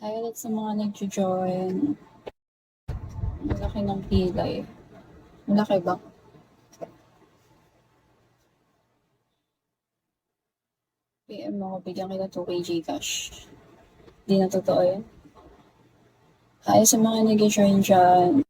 Hi ulit sa mga nagjo-join. Malaki ng pilay. Malaki ba? PM mo, bigyan kita 2K Gcash. Di na totoo yun. Hi sa mga nag-join dyan.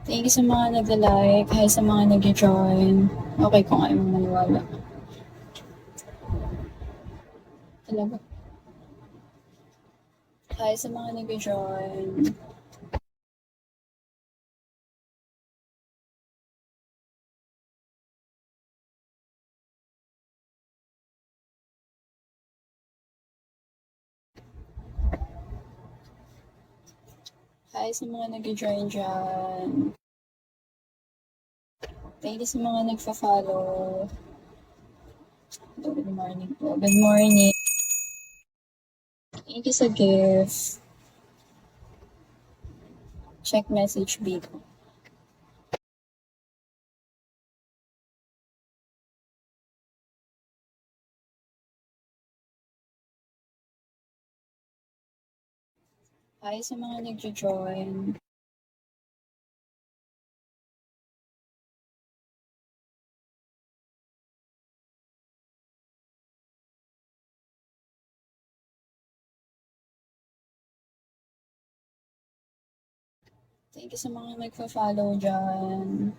Thank you sa mga nag-like. Hi sa mga nag-join. Okay kung ayaw mo maniwala. Talaga. Hi sa mga nag-join. Hi sa mga nag-join dyan. Thank you sa mga nagfa-follow. Good morning po. Good morning. Thank you sa gift. Check message dito. Hi sa mga nagjo-join. Thank you sa mga nagfa-follow dyan.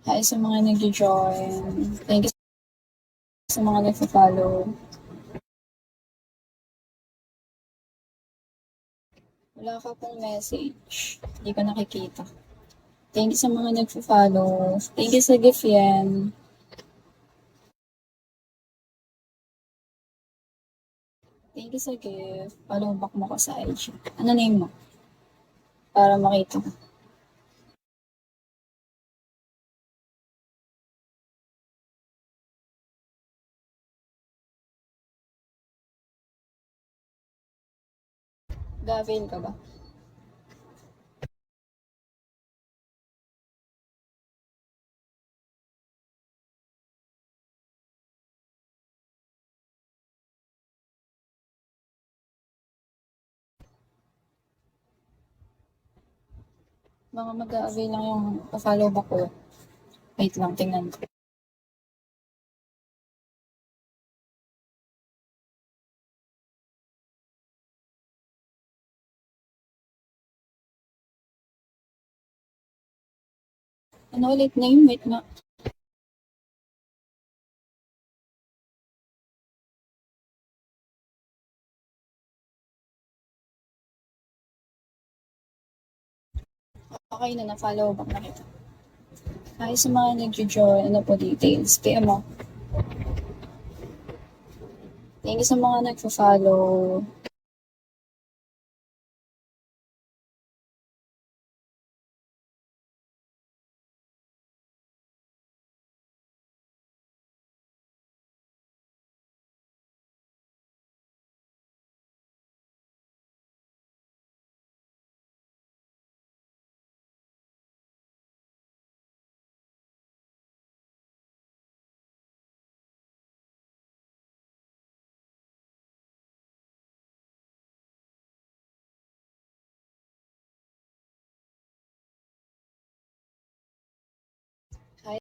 Hi sa mga nagjo-join. Thank you sa mga nagfa-follow. Wala ka pong message. Hindi ko nakikita. Thank you sa mga nagfa-follow. Thank you sa gift yan. Thank you sa gift. Follow back mo ko sa IG. Ano name mo? Para makita ko. Gavin ka ba? Mga mag-a-avail lang yung pa-follow back ko. Wait lang, tingnan ko. Ano ulit name? Wait nga. Okay na, na-follow back na kita. Hi sa mga nagjo-join. Ano po details? PM mo. Thank you sa mga nagfa-follow. Hi